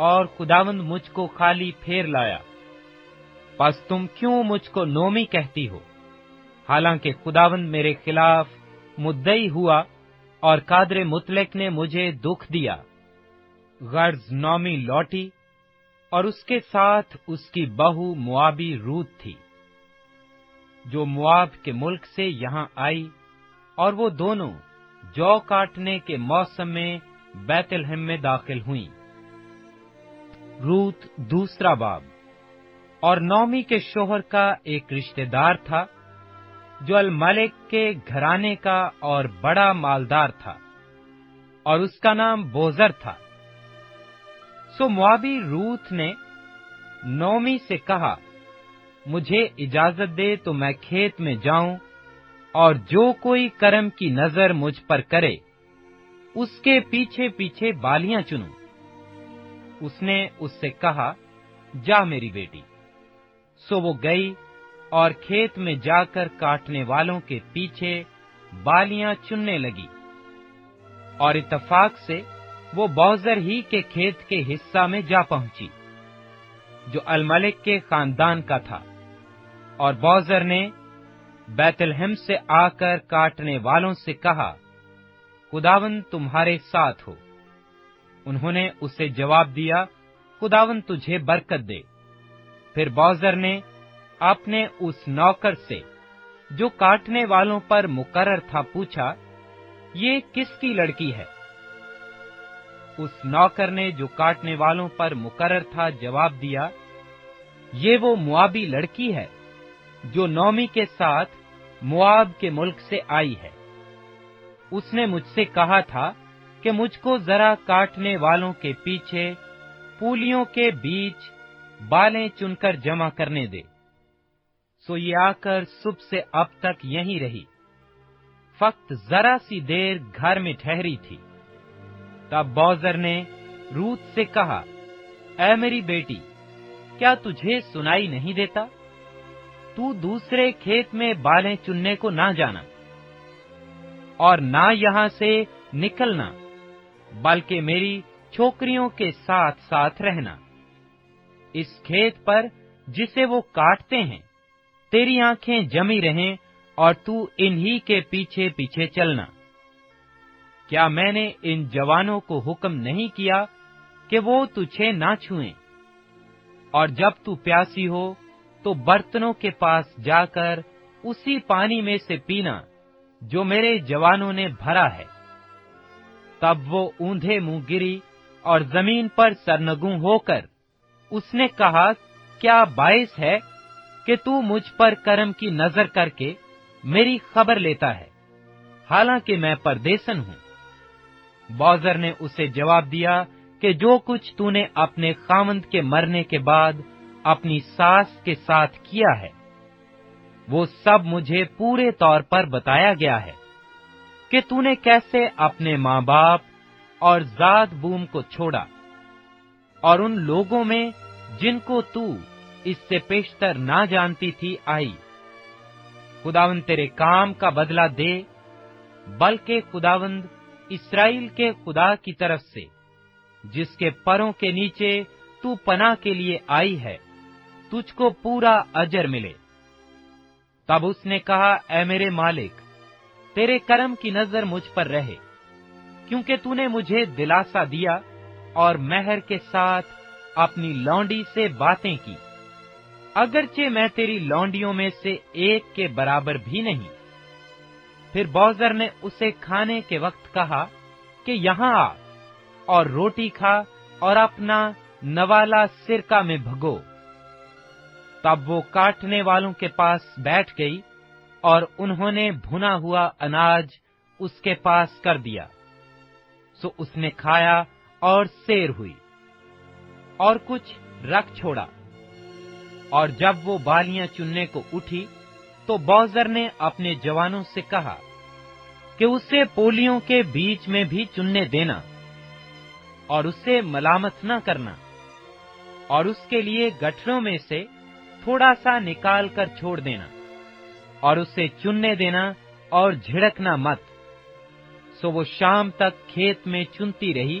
اور خداوند مجھ کو خالی پھیر لایا۔ پس تم کیوں مجھ کو نومی کہتی ہو؟ حالانکہ خداوند میرے خلاف مدعی ہوا اور قادر مطلق نے مجھے دکھ دیا۔ غرض نومی لوٹی اور اس کے ساتھ اس کی بہو موابی روت تھی، جو مواب کے ملک سے یہاں آئی، اور وہ دونوں جو کاٹنے کے موسم میں بیت لحم میں داخل ہوئیں۔ روت دوسرا باب۔ اور نومی کے شوہر کا ایک رشتہ دار تھا جو الملک کے گھرانے کا اور بڑا مالدار تھا، اور اس کا نام بوزر تھا۔ سو موابی روت نے نومی سے کہا، مجھے اجازت دے تو میں کھیت میں جاؤں اور جو کوئی کرم کی نظر مجھ پر کرے اس کے پیچھے پیچھے بالیاں چنوں۔ اس نے اس سے کہا، جا میری بیٹی۔ سو وہ گئی اور کھیت میں جا کر کاٹنے والوں کے پیچھے بالیاں چننے لگی، اور اتفاق سے وہ بوزر ہی کے کھیت کے حصہ میں جا پہنچی جو الملک کے خاندان کا تھا، اور بوزر نے بیت لحم سے آ کر کاٹنے والوں سے کہا، خداوند تمہارے ساتھ ہو۔ انہوں نے اسے جواب دیا، خداوند تجھے برکت دے۔ پھر بوزر نے اپنے اس نوکر سے جو کاٹنے والوں پر مقرر تھا پوچھا، یہ کس کی لڑکی ہے؟ اس نوکر نے جو کاٹنے والوں پر مقرر تھا جواب دیا، یہ وہ موابی لڑکی ہے جو نومی کے ساتھ مواب کے ملک سے آئی ہے۔ اس نے مجھ سے کہا تھا کہ مجھ کو ذرا کاٹنے والوں کے پیچھے پولیوں کے بیچ بالیں چن کر جمع کرنے دے۔ سو یہ آ کر صبح سے اب تک یہیں رہی، فقط ذرا سی دیر گھر میں ٹھہری تھی۔ تب بوزر نے روت سے کہا، اے میری بیٹی، کیا تجھے سنائی نہیں دیتا؟ تو دوسرے کھیت میں بالیں چننے کو نہ جانا، اور نہ یہاں سے نکلنا، بلکہ میری چھوکریوں کے ساتھ ساتھ رہنا۔ اس کھیت پر جسے وہ کاٹتے ہیں تیری آنکھیں جمی رہیں، اور تو انہی کے پیچھے پیچھے چلنا۔ کیا میں نے ان جوانوں کو حکم نہیں کیا کہ وہ تجھے نہ چھوئیں؟ اور جب تو پیاسی ہو تو برتنوں کے پاس جا کر اسی پانی میں سے پینا جو میرے جوانوں نے بھرا ہے۔ تب وہ اوندھے منہ گری اور زمین پر سرنگوں ہو کر اس نے کہا، کیا باعث ہے کہ تو مجھ پر کرم کی نظر کر کے میری خبر لیتا ہے، حالانکہ میں پردیسن ہوں؟ بوزر نے اسے جواب دیا کہ جو کچھ تو نے اپنے خاوند کے مرنے کے بعد اپنی ساس کے ساتھ کیا ہے وہ سب مجھے پورے طور پر بتایا گیا ہے، کہ تو نے کیسے اپنے ماں باپ اور ذات بوم کو چھوڑا، اور ان لوگوں میں جن کو تو اس سے پیشتر نہ جانتی تھی آئی۔ خداوند تیرے کام کا بدلہ دے، بلکہ خداوند اسرائیل کے خدا کی طرف سے جس کے پروں کے نیچے تو پناہ کے لیے آئی ہے، تجھ کو پورا اجر ملے۔ تب اس نے کہا، اے میرے مالک، تیرے کرم کی نظر مجھ پر رہے، کیونکہ تو نے مجھے دلاسا دیا اور مہر کے ساتھ اپنی لونڈی سے باتیں کی، اگرچہ میں تیری لونڈیوں میں سے ایک کے برابر بھی نہیں۔ پھر بوزر نے اسے کھانے کے وقت کہا کہ یہاں آ اور روٹی کھا اور اپنا نوالا سرکہ میں بھگو۔ تب وہ کاٹنے والوں کے پاس بیٹھ گئی، اور انہوں نے بھنا ہوا اناج اس کے پاس کر دیا۔ سو اس نے کھایا اور سیر ہوئی، اور کچھ رکھ چھوڑا۔ اور جب وہ بالیاں چننے کو اٹھی تو بوزر نے اپنے جوانوں سے کہا کہ اسے پولیوں کے بیچ میں بھی چننے دینا، اور اسے ملامت نہ کرنا، اور اس کے لیے گٹھڑوں میں سے تھوڑا سا نکال کر چھوڑ دینا، اور اسے چننے دینا اور جھڑکنا مت۔ سو وہ شام تک کھیت میں چنتی رہی،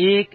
1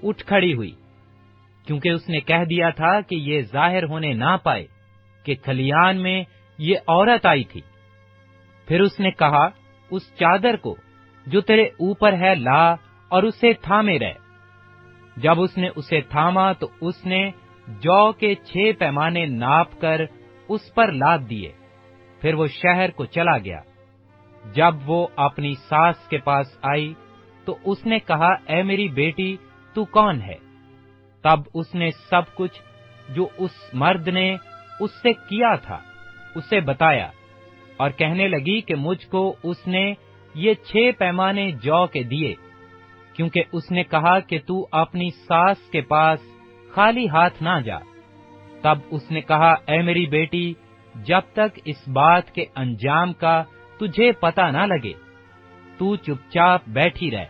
اٹھ کھڑی ہوئی، کیونکہ اس نے کہہ دیا تھا کہ یہ ظاہر ہونے نہ پائے کہ کھلیان میں یہ عورت آئی تھی۔ پھر اس نے کہا، اس چادر کو جو تیرے اوپر ہے لا اور اسے تھامے رہ۔ جب اس نے اسے تھاما تو اس نے جو کے 6 پیمانے ناپ کر اس پر لاد دیے۔ پھر وہ شہر کو چلا گیا۔ جب وہ اپنی ساس کے پاس آئی تو اس نے کہا، اے میری بیٹی، تو کون ہے؟ تب اس نے سب کچھ جو اس مرد نے اس سے کیا تھا اسے بتایا، اور کہنے لگی کہ مجھ کو اس نے یہ 6 پیمانے جو کے دیے، کیونکہ اس نے کہا کہ تو اپنی ساس کے پاس خالی ہاتھ نہ جا۔ تب اس نے کہا، اے میری بیٹی، جب تک اس بات کے انجام کا تجھے پتہ نہ لگے تو چپ چاپ بیٹھی رہ،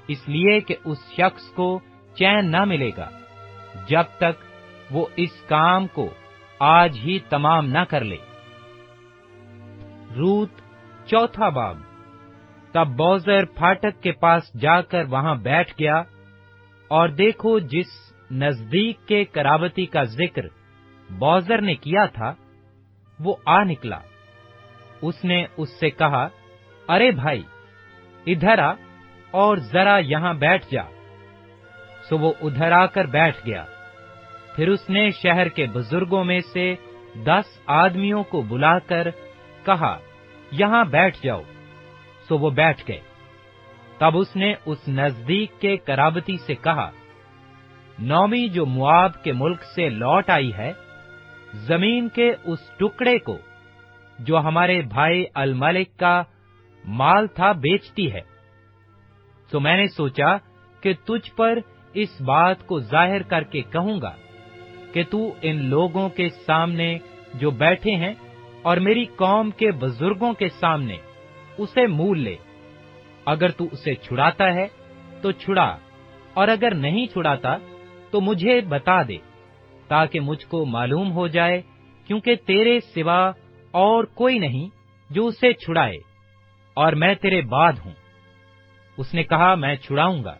اس لیے کہ اس شخص کو چین نہ ملے گا جب تک وہ اس کام کو آج ہی تمام نہ کر لے۔ روت چوتھا باب۔ تب بوزر پھاٹک کے پاس جا کر وہاں بیٹھ گیا، اور دیکھو جس نزدیک کے قرابتی کا ذکر بوزر نے کیا تھا وہ آ نکلا۔ اس نے اس سے کہا، ارے بھائی، ادھر آ اور ذرا یہاں بیٹھ جا۔ سو وہ ادھر آ کر بیٹھ گیا۔ پھر اس نے شہر کے بزرگوں میں سے 10 آدمیوں کو بلا کر کہا، یہاں بیٹھ جاؤ۔ سو وہ بیٹھ گئے۔ تب اس نے اس نزدیک کے قرابتی سے کہا، نومی جو مواب کے ملک سے لوٹ آئی ہے، زمین کے اس ٹکڑے کو جو ہمارے بھائی الملک کا مال تھا بیچتی ہے۔ سو میں نے سوچا کہ تجھ پر اس بات کو ظاہر کر کے کہوں گا کہ تو ان لوگوں کے سامنے جو بیٹھے ہیں اور میری قوم کے بزرگوں کے سامنے اسے مول لے۔ اگر تو اسے چھڑاتا ہے تو چھڑا، اور اگر نہیں چھڑاتا تو مجھے بتا دے، تاکہ مجھ کو معلوم ہو جائے، کیونکہ تیرے سوا اور کوئی نہیں جو اسے چھڑائے، اور میں تیرے بعد ہوں۔ اس نے کہا، میں چھڑاؤں گا۔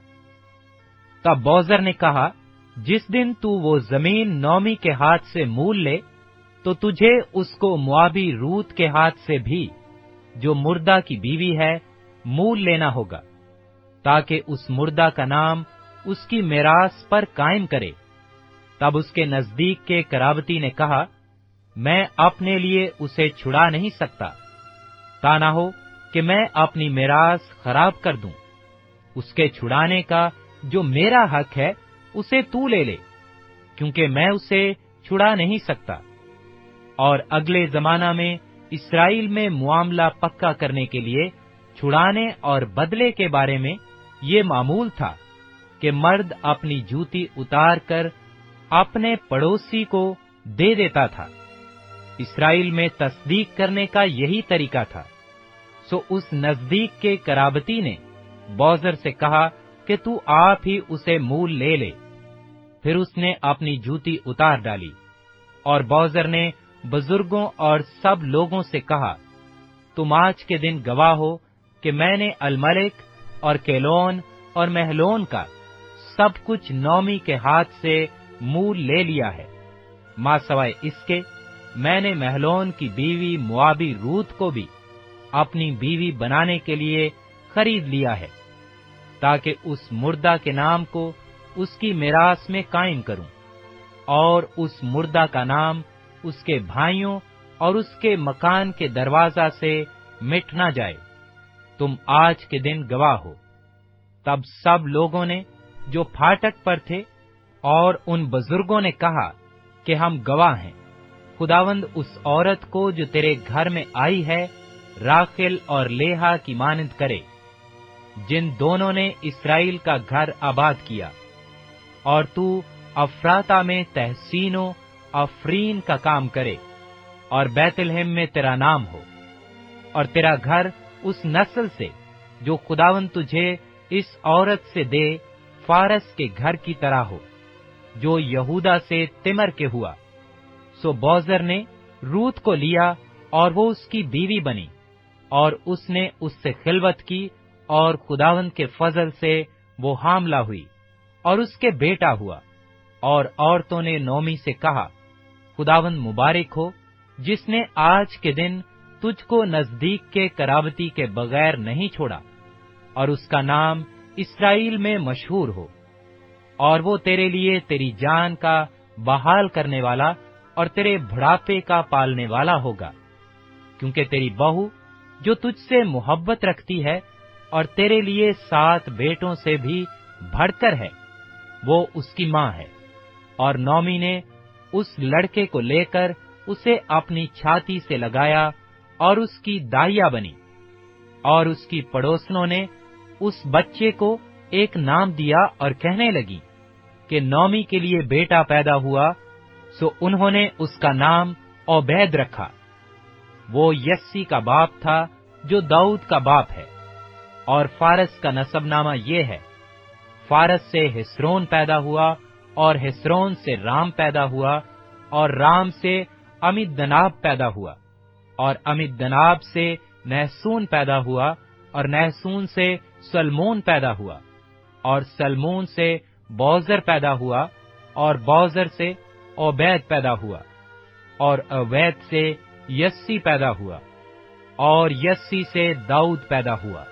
تب بوزر نے کہا، جس دن تو وہ زمین نومی کے ہاتھ سے مول لے تو تجھے اس کو موابی روت کے ہاتھ سے بھی، جو مردہ کی بیوی ہے، مول لینا ہوگا، تاکہ اس مردہ کا نام اس کی میراث پر قائم کرے۔ تب اس کے نزدیک کے قرابتی نے کہا، میں اپنے لیے اسے چھڑا نہیں سکتا، تا نہ ہو کہ میں اپنی میراث خراب کر دوں۔ اس کے چھڑانے کا جو میرا حق ہے اسے تو لے لے، کیونکہ میں اسے چھڑا نہیں سکتا۔ اور اگلے زمانہ میں اسرائیل میں معاملہ پکا کرنے کے لیے چھڑانے اور بدلے کے بارے میں یہ معمول تھا کہ مرد اپنی جوتی اتار کر اپنے پڑوسی کو دے دیتا تھا۔ اسرائیل میں تصدیق کرنے کا یہی طریقہ تھا۔ سو اس نزدیک کے قرابتی نے بوزر سے کہا کہ تو آپ ہی اسے مول لے لے۔ پھر اس نے اپنی جوتی اتار ڈالی، اور بوزر نے بزرگوں اور سب لوگوں سے کہا، تم آج کے دن گواہ ہو کہ میں نے الملک اور کیلون اور مہلون کا سب کچھ نومی کے ہاتھ سے مول لے لیا ہے، ماں سوائے اس کے میں نے مہلون کی بیوی موابی روت کو بھی اپنی بیوی بنانے کے لیے خرید لیا ہے، تاکہ اس مردہ کے نام کو اس کی میراث میں قائم کروں، اور اس مردہ کا نام اس کے بھائیوں اور اس کے مکان کے دروازہ سے مٹ نہ جائے۔ تم آج کے دن گواہ ہو۔ تب سب لوگوں نے جو پھاٹک پر تھے اور ان بزرگوں نے کہا کہ ہم گواہ ہیں۔ خداوند اس عورت کو جو تیرے گھر میں آئی ہے راخل اور لیہا کی مانند کرے، جن دونوں نے اسرائیل کا گھر آباد کیا، اور تو افراتا میں تحسین و افرین کا کام کرے، اور بیت لحم میں تیرا نام ہو، اور تیرا گھر اس نسل سے جو خداوند تجھے اس عورت سے دے فارس کے گھر کی طرح ہو، جو یہودا سے تمر کے ہوا۔ سو بوزر نے روت کو لیا اور وہ اس کی بیوی بنی، اور اس نے اس سے خلوت کی، اور خداوند کے فضل سے وہ حاملہ ہوئی، اور اس کے بیٹا ہوا۔ اور عورتوں نے نومی سے کہا، خداوند مبارک ہو، جس نے آج کے دن تجھ کو نزدیک کے قرابتی کے بغیر نہیں چھوڑا، اور اس کا نام اسرائیل میں مشہور ہو، اور وہ تیرے لیے تیری جان کا بحال کرنے والا اور تیرے بڑھاپے کا پالنے والا ہوگا، کیونکہ تیری بہو جو تجھ سے محبت رکھتی ہے اور تیرے لیے 7 بیٹوں سے بھی بڑھ کر ہے، وہ اس کی ماں ہے۔ اور نومی نے اس لڑکے کو لے کر اسے اپنی چھاتی سے لگایا اور اس کی دائیا بنی، اور اس کی پڑوسنوں نے اس بچے کو ایک نام دیا اور کہنے لگی کہ نومی کے لیے بیٹا پیدا ہوا، سو انہوں نے اس کا نام عبید رکھا۔ وہ یسی کا باپ تھا جو داؤد کا باپ ہے۔ اور فارس کا نسب نامہ یہ ہے، فارس سے ہسرون پیدا ہوا، اور ہسرون سے رام پیدا ہوا، اور رام سے امدناب پیدا ہوا، اور امدناب سے نحسون پیدا ہوا، اور نحسون سے سلمون پیدا ہوا، اور سلمون سے بوزر پیدا ہوا، اور بوزر سے عبید پیدا ہوا، اور عبید سے یسی پیدا ہوا، اور یسی سے داؤد پیدا ہوا۔